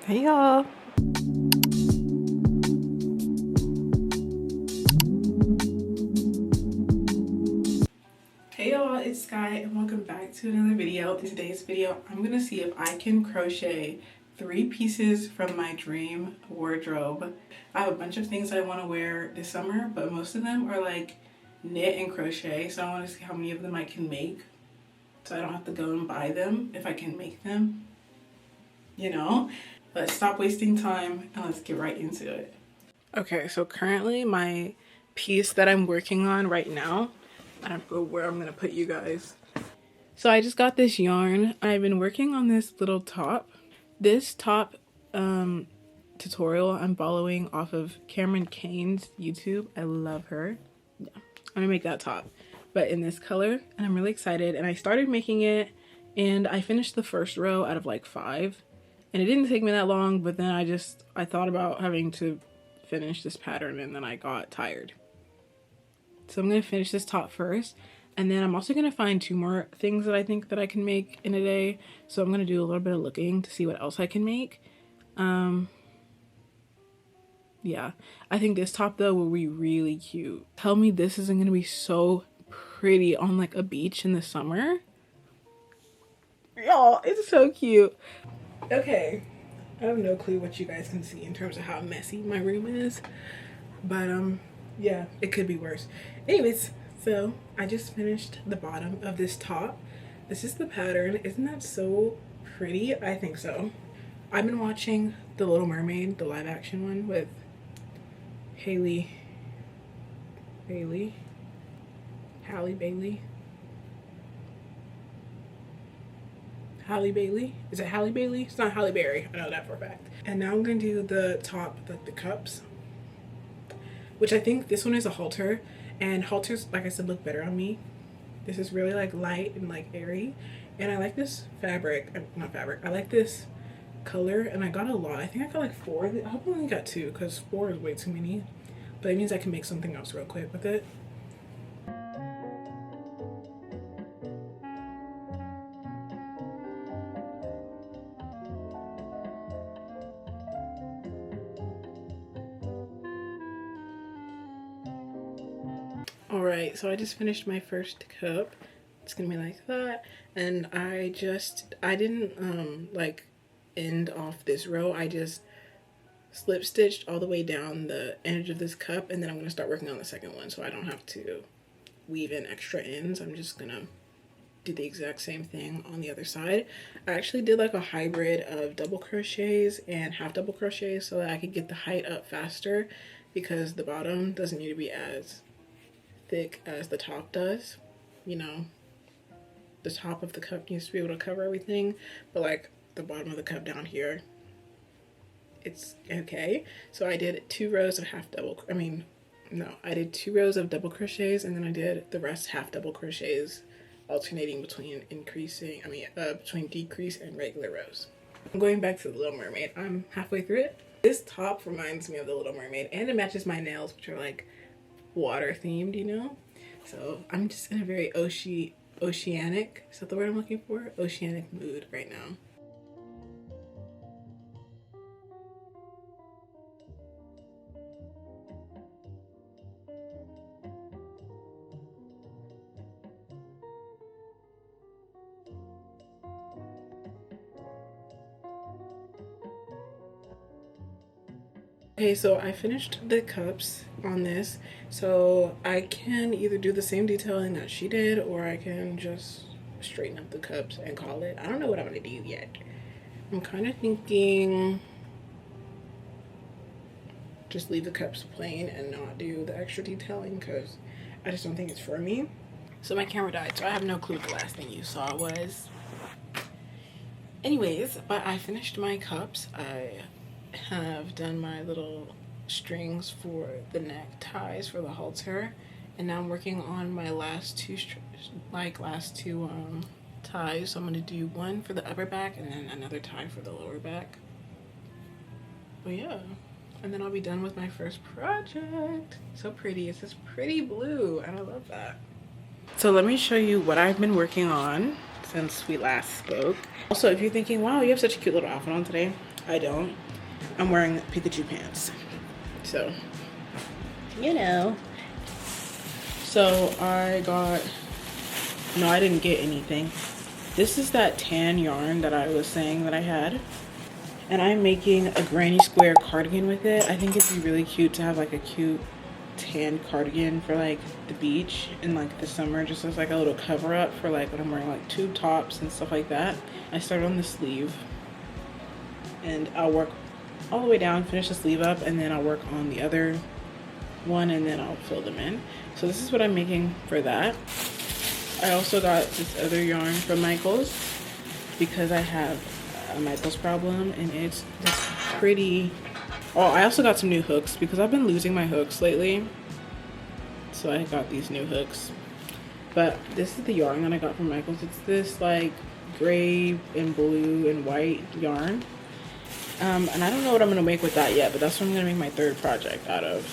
Hey y'all. Hey y'all, it's Sky and welcome back to another video. In today's video, I'm gonna see if I can crochet 3 pieces from my dream wardrobe. I have a bunch of things I want to wear this summer, but most of them are like knit and crochet, so I want to see how many of them I can make so I don't have to go and buy them if I can make them, you know? Let's stop wasting time and let's get right into it. Okay, so currently my piece that I'm working on right now, I don't know where I'm gonna put you guys. So I just got this yarn. I've been working on this little top. This top tutorial I'm following off of Cameron Kane's YouTube. I love her. Yeah, I'm gonna make that top, but in this color, and I'm really excited. And I started making it and I finished the first row out of like 5. And it didn't take me that long, but then I thought about having to finish this pattern and then I got tired. So I'm gonna finish this top first, and then I'm also gonna find 2 more things that I think that I can make in a day. So I'm gonna do a little bit of looking to see what else I can make. Yeah, I think this top though will be really cute. Tell me this isn't gonna be so pretty on like a beach in the summer. Y'all, it's so cute. Okay, I have no clue what you guys can see in terms of how messy my room is, but yeah, it could be worse. Anyways, so I just finished the bottom of this top. This is the pattern. Isn't that so pretty? I think so. I've been watching The Little Mermaid, the live action one with Halle Bailey. Halle Bailey. Is it Halle Bailey? It's not Halle Berry. I know that for a fact. And now I'm gonna do the top, like the cups, which I think this one is a halter, and halters, like I said, look better on me. This is really like light and like airy, and I like this fabric. Not fabric. I like this color, and I got a lot. I think I got like 4. I hope I only got 2 because 4 is way too many, but it means I can make something else real quick with it. Alright, so I just finished my first cup. It's gonna be like that, and I didn't like end off this row. I just slip stitched all the way down the edge of this cup, and then I'm gonna start working on the second one so I don't have to weave in extra ends. I'm just gonna do the exact same thing on the other side. I actually did like a hybrid of double crochets and half double crochets so that I could get the height up faster, because the bottom doesn't need to be as thick as the top does. You know, the top of the cup needs to be able to cover everything, but like the bottom of the cup down here, it's okay. So I did 2 rows of I did 2 rows of double crochets, and then I did the rest half double crochets, alternating between between decrease and regular rows. I'm going back to the Little Mermaid. I'm halfway through it. This top reminds me of the Little Mermaid, and it matches my nails, which are like water themed, you know? So I'm just in a very oceanic, is that the word I'm looking for? Oceanic mood right now. Okay, so I finished the cups on this, so I can either do the same detailing that she did, or I can just straighten up the cups and call it. I don't know what I'm gonna do yet. I'm kind of thinking just leave the cups plain and not do the extra detailing, because I just don't think it's for me. So my camera died, so I have no clue what the last thing you saw was. Anyways, but I finished my cups. I have done my little strings for the neck ties for the halter, and now I'm working on my last two ties. So I'm going to do one for the upper back and then another tie for the lower back. But yeah, and then I'll be done with my first project. So pretty. It's this pretty blue and I love that. So let me show you what I've been working on since we last spoke. Also, if you're thinking, wow, you have such a cute little outfit on today, I don't. I'm wearing Pikachu pants. So, you know. So I didn't get anything. This is that tan yarn that I was saying that I had. And I'm making a granny square cardigan with it. I think it'd be really cute to have like a cute tan cardigan for like the beach in like the summer, just as like a little cover up for like when I'm wearing like tube tops and stuff like that. I started on the sleeve and I'll work all the way down, finish the sleeve up, and then I'll work on the other one and then I'll fill them in. So this is what I'm making for that. I also got this other yarn from Michael's because I have a Michael's problem, and it's this pretty. Oh, I also got some new hooks because I've been losing my hooks lately, so I got these new hooks. But this is the yarn that I got from Michael's. It's this like gray and blue and white yarn, and I don't know what I'm gonna make with that yet, but that's what I'm gonna make my third project out of.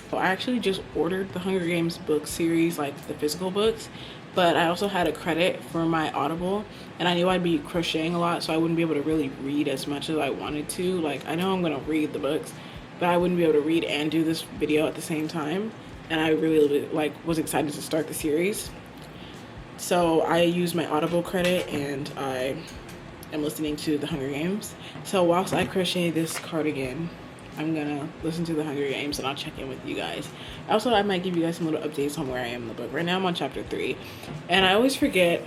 So I actually just ordered the Hunger Games book series, like the physical books, but I also had a credit for my Audible, and I knew I'd be crocheting a lot, so I wouldn't be able to really read as much as I wanted to. Like, I know I'm gonna read the books, but I wouldn't be able to read and do this video at the same time, and I really like was excited to start the series. So I used my Audible credit and I am listening to the Hunger Games. So whilst I crochet this cardigan, I'm gonna listen to the Hunger Games and I'll check in with you guys. Also, I might give you guys some little updates on where I am in the book. Right now I'm on chapter 3, and I always forget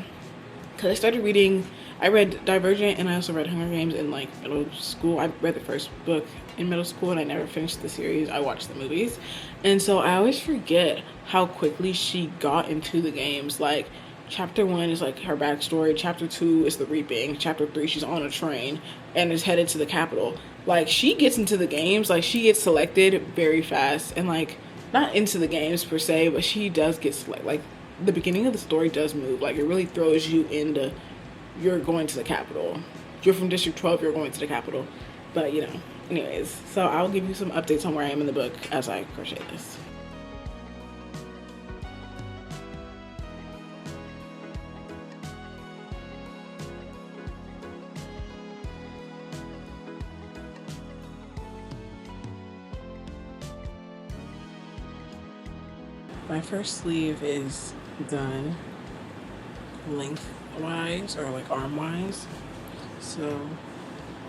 because I started reading. I read Divergent and I also read Hunger Games in like middle school. I read the first book in middle school and I never finished the series. I watched the movies, and so I always forget how quickly she got into the games. Like, chapter 1 is like her backstory, chapter 2 is the reaping, chapter 3 she's on a train and is headed to the Capitol. Like, she gets into the games, like she gets selected very fast, and like not into the games per se, but she does get selected. Like, the beginning of the story does move, like it really throws you into, you're going to the Capitol, you're from District 12, you're going to the Capitol. But you know, anyways, so I'll give you some updates on where I am in the book as I crochet this. My first sleeve is done lengthwise, or like arm-wise. So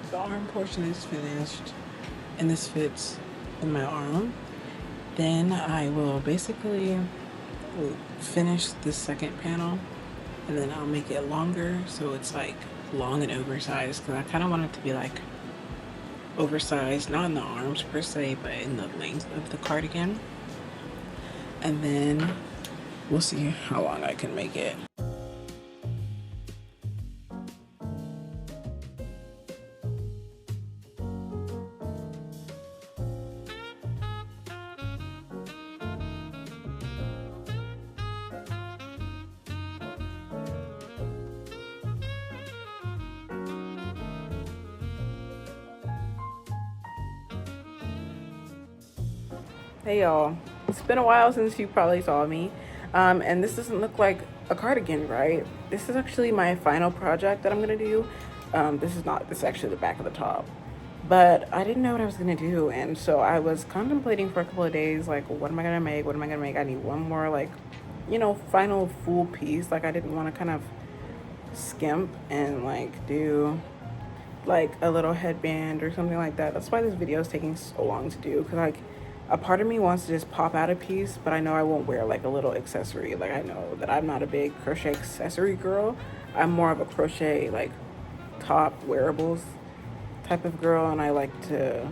the arm portion is finished, and this fits in my arm. Then I will basically finish the second panel, and then I'll make it longer so it's like long and oversized, because I kind of want it to be like oversized, not in the arms per se, but in the length of the cardigan. And then we'll see how long I can make it. Hey y'all, it's been a while since you probably saw me, and this doesn't look like a cardigan, right? This is actually my final project that I'm gonna do. This is actually the back of the top, but I didn't know what I was gonna do, and so I was contemplating for a couple of days, like, what am I gonna make? I need one more, like, you know, final full piece. Like, I didn't want to kind of skimp and like do like a little headband or something like that. That's why this video is taking so long to do, because like a part of me wants to just pop out a piece, but I know I won't wear like a little accessory. Like, I know that I'm not a big crochet accessory girl. I'm more of a crochet like top wearables type of girl, and I like to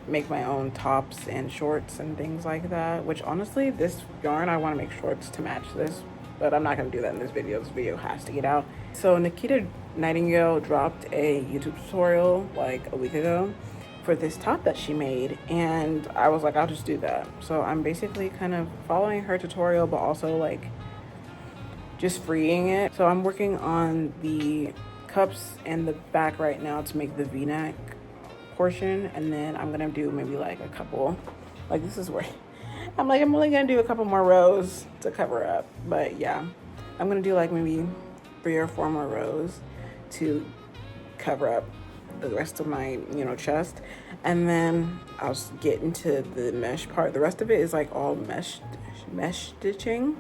make my own tops and shorts and things like that, which honestly, this yarn, I want to make shorts to match this, but I'm not going to do that in this video. This video has to get out. So Nikita Nightingale dropped a YouTube tutorial like a week ago for this top that she made, and I was like, I'll just do that. So I'm basically kind of following her tutorial, but also like just freeing it. So I'm working on the cups and the back right now to make the v-neck portion, and then I'm gonna do maybe like a couple, like, this is where I'm only gonna do a couple more rows to cover up, but yeah, I'm gonna do like maybe 3 or 4 more rows to cover up the rest of my, you know, chest. And then I'll get into the mesh part. The rest of it is like all mesh stitching.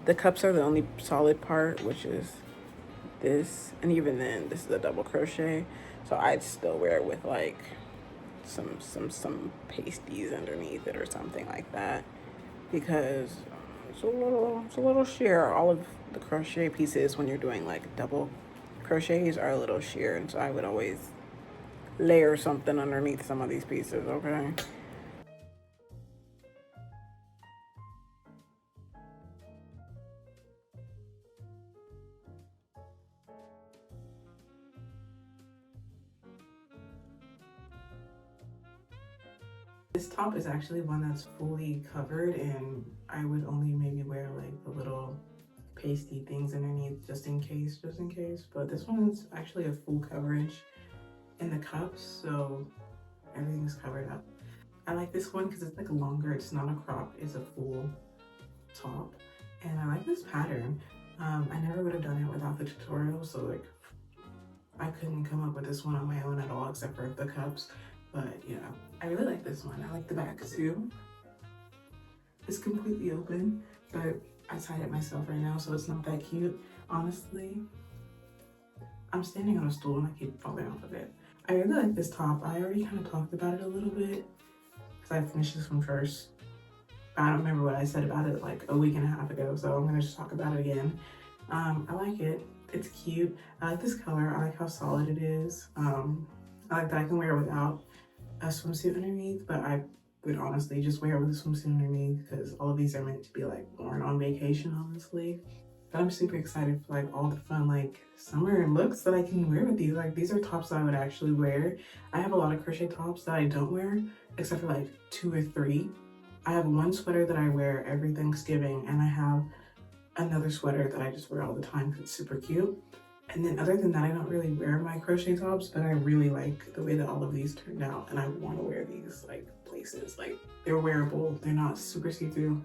The cups are the only solid part, which is this. And even then, this is a double crochet. So I'd still wear it with like some pasties underneath it or something like that, because it's a little sheer. All of the crochet pieces when you're doing like double crochets are a little sheer, and so I would always layer something underneath some of these pieces. Okay. This top is actually one that's fully covered, and I would only maybe wear like the little pasty things underneath just in case. But this one is actually a full coverage in the cups, so everything is covered up. I like this one because it's like longer. It's not a crop, it's a full top, and I like this pattern. I never would have done it without the tutorial, so like I couldn't come up with this one on my own at all, except for the cups. But yeah, I really like this one. I like the back too. It's completely open, but I tied it myself right now, so it's not that cute. Honestly, I'm standing on a stool and I keep falling off of it. I really like this top. I already kind of talked about it a little bit because I finished this one first. I don't remember what I said about it like a week and a half ago, so I'm gonna just talk about it again. I like it. It's cute. I like this color. I like how solid it is. I like that I can wear it without a swimsuit underneath, but I would honestly just wear it with a swimsuit underneath because all of these are meant to be like worn on vacation, honestly. But I'm super excited for like all the fun like summer looks that I can wear with these. Like these are tops that I would actually wear. I have a lot of crochet tops that I don't wear except for like 2 or 3. I have one sweater that I wear every Thanksgiving, and I have another sweater that I just wear all the time because it's super cute. And then other than that, I don't really wear my crochet tops, but I really like the way that all of these turned out, and I want to wear these like places. Like they're wearable, they're not super see-through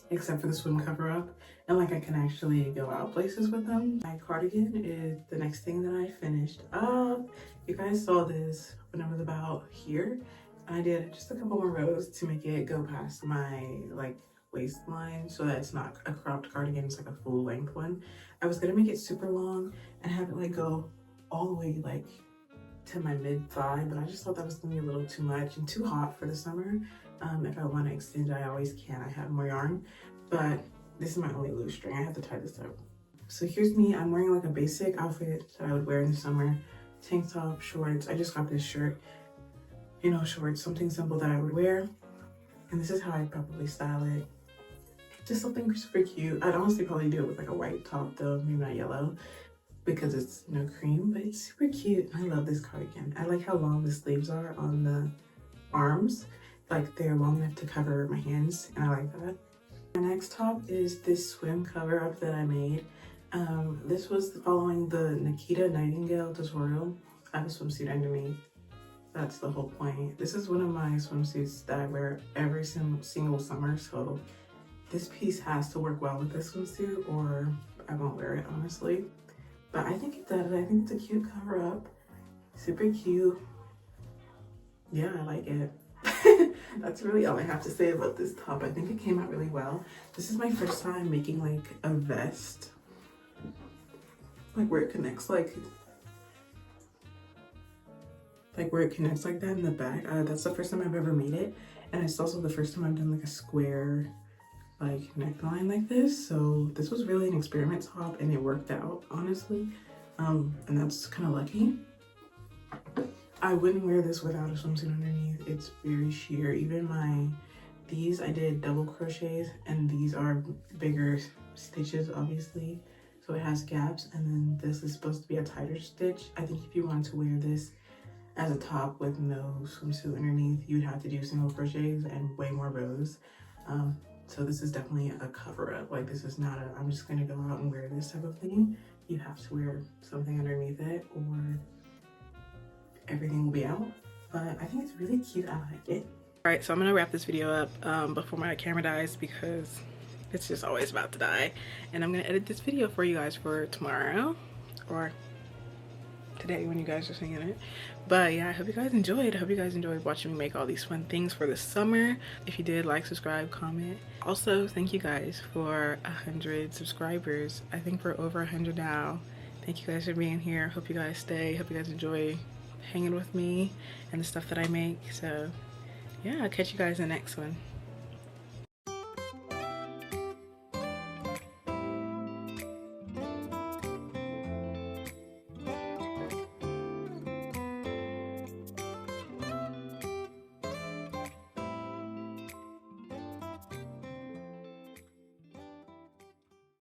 except for the swim cover up, and like I can actually go out places with them. My cardigan is the next thing that I finished up. You guys saw this when I was about here. I did just a couple more rows to make it go past my like waistline so that it's not a cropped cardigan, it's like a full length one. I was gonna make it super long and have it like go all the way like to my mid thigh, but I just thought that was gonna be a little too much and too hot for the summer. If I want to extend it, I always can. I have more yarn, but this is my only loose string. I have to tie this up. So here's me. I'm wearing like a basic outfit that I would wear in the summer. Tank top, shorts. I just got this shirt, you know, shorts, something simple that I would wear. And this is how I probably style it. Just something super cute. I'd honestly probably do it with like a white top though, maybe not yellow, because it's no cream, but it's super cute. I love this cardigan. I like how long the sleeves are on the arms. Like they're long enough to cover my hands, and I like that. My next top is this swim cover up that I made. This was following the Nikita Nightingale tutorial. I have a swimsuit underneath. That's the whole point. This is one of my swimsuits that I wear every single summer, so this piece has to work well with this swimsuit or I won't wear it, honestly. But I think it does. I think it's a cute cover up. Super cute. Yeah, I like it. That's really all I have to say about this top. I think it came out really well. This is my first time making like a vest, like where it connects like where it connects like that in the back. That's the first time I've ever made it, and it's also the first time I've done like a square like neckline like this. So this was really an experiment top, and it worked out, honestly, and that's kind of lucky. I wouldn't wear this without a swimsuit underneath. It's very sheer. Even these I did double crochets, and these are bigger stitches, obviously, so it has gaps. And then this is supposed to be a tighter stitch. I think if you wanted to wear this as a top with no swimsuit underneath, you'd have to do single crochets and way more rows. So this is definitely a cover up. Like this is not a, I'm just gonna go out and wear this type of thing. You have to wear something underneath it or everything will be out. But I think it's really cute. I like it. All right, so I'm gonna wrap this video up before my camera dies because it's just always about to die. And I'm gonna edit this video for you guys for tomorrow or today when you guys are seeing it. But yeah, I hope you guys enjoyed. I hope you guys enjoyed watching me make all these fun things for the summer. If you did, like, subscribe, comment. Also, thank you guys for 100 subscribers. I think we're over 100 now. Thank you guys for being here. Hope you guys stay. Hope you guys enjoy hanging with me and the stuff that I make. So yeah, I'll catch you guys in the next one.